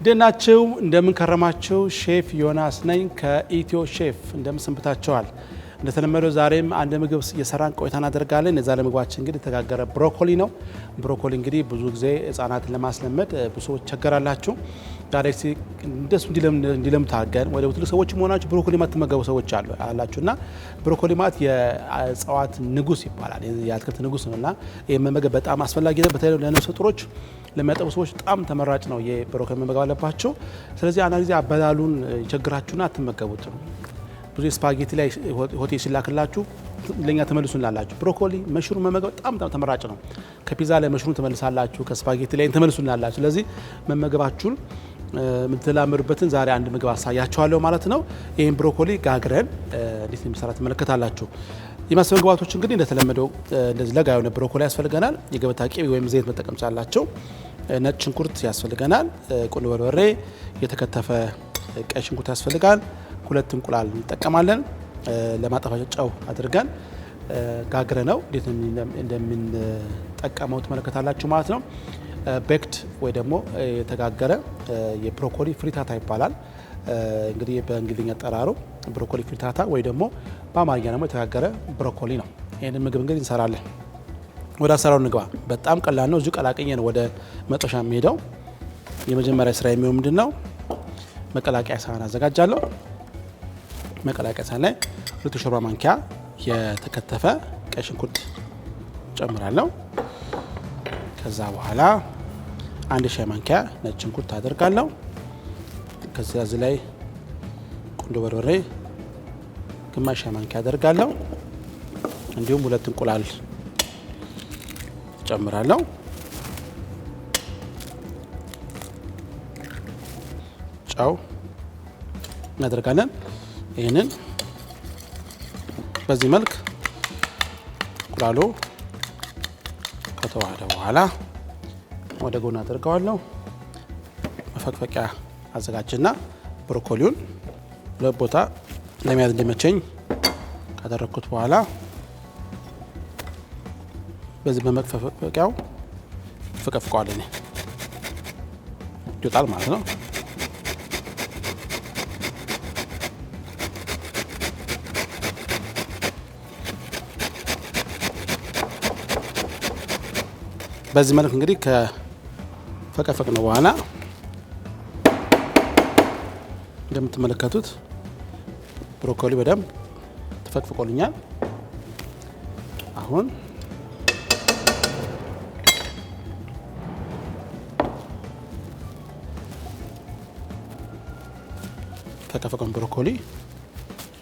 ደናችሁ እንደምን ከረማችሁ ሼፍ ዮናስ ነኝ ከኢትዮሼፍ እንደምን ሰንብታችኋል እንደተለመደው ዛሬም አንድ ምግብ እየሰራን ቆይታ እናደርጋለን የዛሬ ምግባችን እንግዲህ የተጋገረ ብሮኮሊ ነው ብሮኮሊ እንግዲህ ብዙ ጊዜ ህፃናትን ለማስለመድ ብዙ ቸገራላችሁ ዛሬ እንደሱ እንዲለም ታገን ወደ ብዙ ሰዎች ሆናችሁ ብሮኮሊ ማትመገቡ ሰዎች አላችሁና ብሮኮሊ ማለት የእጽዋት ንጉስ ይባላል የአትክልት ንጉስ ነውና የመመገብ በጣም አስፈላጊ ነው በተለይ ለነፍሰ ጡሮች ለሚያጠቡ ሰዎች በጣም ተመራጭ ነው የብሮኮሊ መመገብ አለባቸው ስለዚህ አናሊዝ አበላሉን ይቸግራችሁና አትመገቡት ብዙ ስፓጌቲ ላይ ሆቴል ሲላክላችሁ ለኛ ተመልሱላላችሁ ብሮኮሊ መሽሩም መመገብ በጣም ተመራጭ ነው ከፒዛ ላይ መሽሩም ተመልሳላችሁ ከስፓጌቲ ላይ ተመልሱላላችሁ ስለዚህ መመገባችሁን ምትላምሩበትን ዛሬ አንድ ምግብ አሳያችኋለሁ ማለት ነው ይሄን ብሮኮሊ ጋግረን እንዴት እንደሚሰራ ተመልከታላችሁ የማስፈለጉ ግብአቶች እንግዲህ እንደተለመደው እንደዚህ ለጋ የሆነ ብሮኮሊ ያስፈልገናል የገበታ ቂቤ ወይም ዘይት መጠቀም ቻላችሁ ነጭ ሽንኩርት ያስፈልገናል ቁንዶ በርበሬ የተከተፈ ቀይ ሽንኩርት ያስፈልጋል ሁለት እንቁላል እንጠቀማለን ለማጣፈጫ ጨው አድርገን ጋግረ ነው እንዴት እንደምንጠቀመው ተመልከታላችሁ ማለት ነው ቤክድ ወይ ደግሞ የተጋገረ የብሮኮሊ ፍሪታታ ይባላል እንግዲህ በእንግሊዝኛ አጠራሩ ብሮኮሊ ፍሪታታ ወይ ደግሞ በአማርኛ ደግሞ የተጋገረ ብሮኮሊ ነው ይሄንን ምግብ እንግዲህ እንሰራለን ወደ አሰራሩ እንግባ በጣም ቀላል ነው እዚሁ ቀላቀኘ ነው ወደ መጥበሻ የሚሄደው የመጀመሪያ ስራ የሚሆነው ምንድነው መቀላቀያ ሳህን አዘጋጃለሁ መቀላቀያ ሳህን ላይ 2 ሾርባ ማንኪያ የተከተፈ ቀይ ሽንኩርት ጨምራለሁ ከዛ በኋላ 1 ሻይ ማንኪያ ነጭ ሽንኩርት አደርጋለሁ ከዛ እዚህ ላይ ቁንዶ በርበሬ ግማሽ ሻይ ማንኪያ አደርጋለሁ እንዲሁም 2 እንቁላል ጨምራለሁ ጨው እናደርጋለን ይሄንን በዚህ መልክ እንቁላሉ ከተዋሃደ በኋላ ወደ ጎን አድርገዋለሁ መፈቅፈቂያ አዘጋጅና ብሮኮሊውን ለቦታ ለሚያዝ እንደመቸኝ ካደረኩት በኋላ በዚህ በመፈቅፈቂያው ፈቀፍቀዋለሁ ይወጣል ማለት ነው በዚህ መልኩ እንግዲህ ከፈቀፈቅነው በኋላ እንደምትመለከቱት ብሮኮሊ በደንብ ተፈቅፍቆልኛል አሁን ተከፈቀን ብሮኮሊ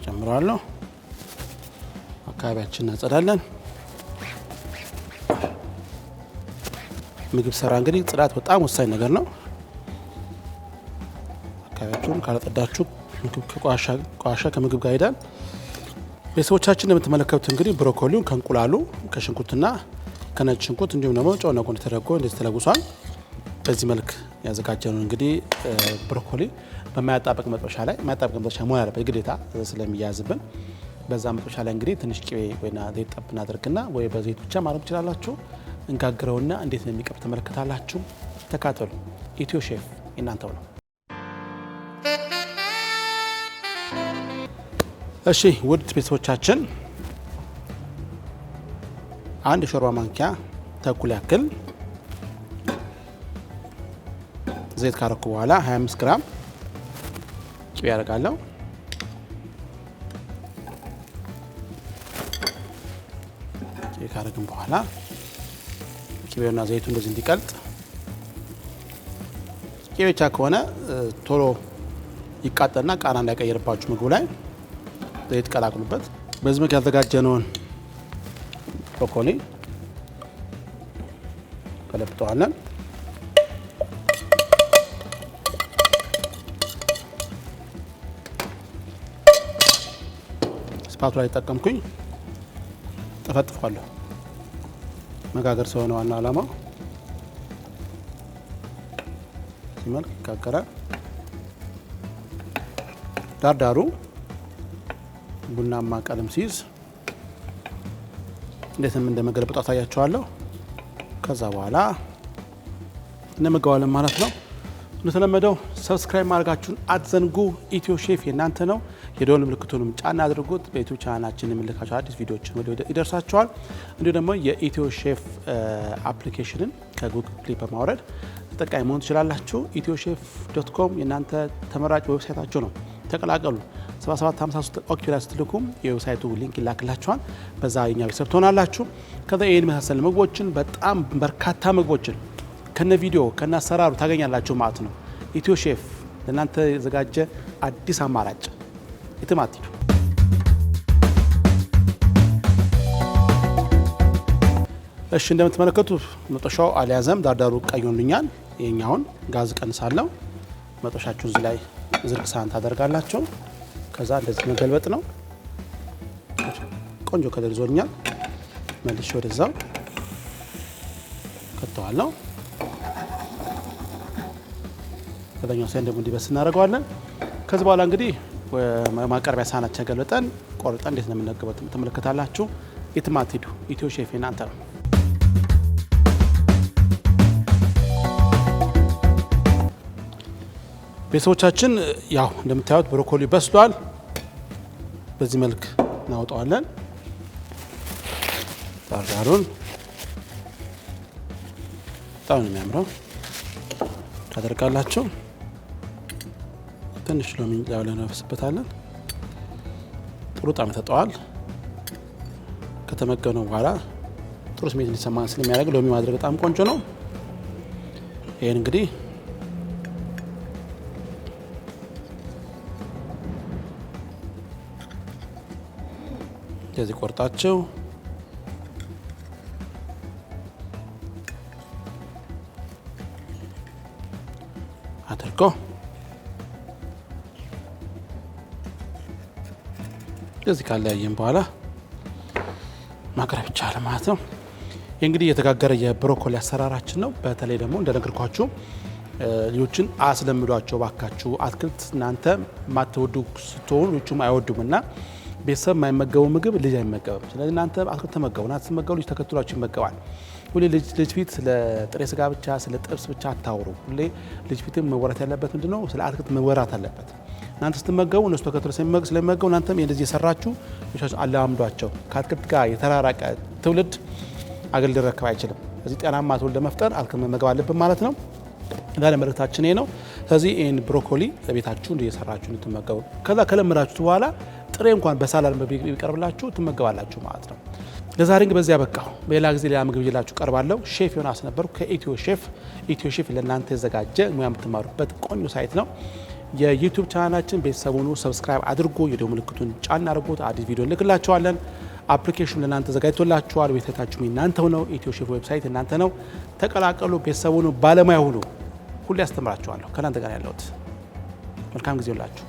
ጨምራለሁ አካባቢያችንን እናጸዳለን ምግብ ሰራ እንግዲህ ጽዳት በጣም ወሳኝ ነገር ነው አካባቢያችሁን ካላጸዳችሁ ምግብ ከቋሻ ከምግብ ጋር ይዳል ቤተሰቦቻችን እንደምትመለከቱት እንግዲህ ብሮኮሊውን ከእንቁላሉ ከሽንኩርትና ከነጭ ሽንኩርት እንዲሁም ደግሞ ጨውና ቆንጆ ተደርጎ እንደዚህ ተለውሷል በዚህ መልክ ያዘጋጀነው እንግዲህ ብሮኮሊ በማያጣበቅ መጥበሻ ላይ ማያጣበቅ መጥበሻ መሆን አለበት ግዴታ ስለሚያዝብን በዛ መጥበሻ ላይ እንግዲህ ትንሽ ቂቤ ወይና ዘይት ጠብ እናደርግና ወይ በዘይት ብቻ ማድረግ ትችላላችሁ እንጋግረውና እንዴት ነው የሚቀርብ ተመልከታላችሁ ተካተሉ ኢትዮሼፍ እናንተው ነው እሺ ውድ ቤተሰቦቻችን አንድ ሾርባ ማንኪያ ተኩል ያክል ዘይት ካረኩ በኋላ 25 ግራም ቂቤ ያደርጋለሁ ቂቤ ካረግን በኋላ ቂቤውና ዘይቱ እንደዚህ እንዲቀልጥ ቂቤ ብቻ ከሆነ ቶሎ ይቃጠልና ቃና እንዳይቀየርባችሁ ምግቡ ላይ ዘይት ቀላቅሉበት በዚህ መልክ ያዘጋጀነውን ብሮኮሊ ከለብጠዋለን ስፓቱላ ተጠቀምኩኝ ጠፈጥፋለሁ መጋገር ስለሆነ ዋና ዓላማው ሲመልክ ይጋገራል ዳርዳሩ ቡናማ ቀለም ሲይዝ እንዴትም እንደመገለበጥ አሳያችኋለሁ ከዛ በኋላ እንመገባለን ማለት ነው እንደተለመደው ሰብስክራይብ ማድረጋችሁን አትዘንጉ። ኢትዮ ሼፍ የናንተ ነው። የደወል ምልክቱንም ጫና አድርጉት። በዩቲዩብ ቻናላችን የምንልካቸው አዲስ ቪዲዮዎችን ወደ ይደርሳችኋል። እንዲሁ ደግሞ የኢትዮ ሼፍ አፕሊኬሽንን ከጉግል ፕሌይ በማውረድ ተጠቃሚ መሆን ትችላላችሁ። EthioChef.com የናንተ ተመራጭ ዌብሳይታችሁ ነው። ተቀላቀሉ። 7753 ኦኬ ላይ ስትልኩም የዌብሳይቱ ሊንክ ይላክላችኋል። በዛ የኛ ቤተሰብ ትሆናላችሁ። ከዛ ይሄን መሳሰል ምግቦችን በጣም በርካታ ምግቦችን ከነ ቪዲዮ ከነ አሰራሩ ታገኛላችሁ ማለት ነው። ኢትዮ ሼፍ ለእናንተ የተዘጋጀ አዲስ አማራጭ የትም አትሂዱ። እሺ እንደምትመለከቱት መጥበሻው አልያዘም፣ ዳርዳሩ ቀይ ሆኖልኛል። ይሄኛውን ጋዝ ቀንሳለሁ። መጥበሻችሁን እዚህ ላይ ዝርግ ሳህን ታደርጋላችሁ። ከዛ እንደዚህ መገልበጥ ነው። ቆንጆ ከለር ይዞልኛል። መልሼ ወደዛው ከተዋለሁ። ከዛኛው ሳይን ደግሞ እንዲበስ እናደርገዋለን። ከዚህ በኋላ እንግዲህ ማቀርቢያ ሳህናችን ገልብጠን ቆርጠን እንዴት ነው የምንገበው ተመለከታላችሁ። የትም አትሂዱ። ኢትዮ ሼፍ እናንተ ነው። ቤተሰቦቻችን ያው እንደምታዩት ብሮኮሊ በስሏል። በዚህ መልክ እናወጣዋለን። ዳርዳሩን በጣም ነው የሚያምረው። ታደርጋላችሁ። ትንሽ ሎሚ ላይ እናፈስበታለን። ጥሩ ጣዕም ይሰጠዋል። ከተመገነው በኋላ ጥሩ ስሜት እንዲሰማን ስለሚያደርግ ሎሚ ማድረግ በጣም ቆንጆ ነው። ይሄን እንግዲህ እንደዚህ ቆርጣችሁ አድርጎ እንደዚህ ካለያየን በኋላ ማቅረብ ይቻላል ማለት ነው። ይህ እንግዲህ የተጋገረ የብሮኮሊ አሰራራችን ነው። በተለይ ደግሞ እንደነገርኳችሁ ልጆችን አስለምዷቸው ባካችሁ። አትክልት እናንተ ማትወዱ ስትሆኑ ልጆቹም አይወዱምና ቤተሰብ የማይመገቡ ምግብ ልጅ አይመገብም። ስለዚህ እናንተ አትክልት ተመገቡ። ስትመገቡ ልጅ ተከትሏችሁ ይመገባል። ሁሌ ልጅ ፊት ስለ ጥሬ ስጋ ብቻ ስለ ጥብስ ብቻ አታውሩ። ሁሌ ልጅ ፊትም መወራት ያለበት ምንድነው? ስለ አትክልት መወራት አለበት። እናንተ ስትመገቡ እነሱ ተከትሎ ስለሚመገቡ እናንተም እንደዚህ የሰራችሁ ልጆቻችሁ አለማምዷቸው። ከአትክልት ጋር የተራራቀ ትውልድ አገር ሊረከብ አይችልም። ስለዚህ ጤናማ ትውልድ ለመፍጠር አትክልት መመገብ አለብን ማለት ነው። ዛሬ መልእክታችን ይሄ ነው። ስለዚህ ይሄን ብሮኮሊ ለቤታችሁ እንደየሰራችሁ እንድትመገቡ ከዛ ከለመዳችሁት በኋላ ጥሬ እንኳን በሳላድ ቢቀርብላችሁ ትመገባላችሁ ማለት ነው። ለዛሬ ግን በዚያ በቃ። በሌላ ጊዜ ሌላ ምግብ ይዤላችሁ ቀርባለሁ። ሼፍ ዮናስ ነበርኩ ከኢትዮ ሼፍ። ኢትዮ ሼፍ ለእናንተ የተዘጋጀ ሙያ የምትማሩበት ቆንጆ ሳይት ነው። የዩቲዩብ ቻናላችን ቤተሰቡን ሰብስክራይብ አድርጉ። የደወል ምልክቱን ጫን አድርጉት። አዲስ ቪዲዮ እንልክላችኋለን። አፕሊኬሽኑ ለእናንተ ተዘጋጅቶላችኋል። ዌብሳይታችሁ እናንተው ነው። ኢትዮ ሼፍ ዌብሳይት እናንተ ነው። ተቀላቀሉ። ቤተሰቡን ባለሙያ ሁሉ ሁሉ ያስተምራችኋለሁ። ከእናንተ ጋር ያለሁት መልካም ጊዜ ሁላችሁ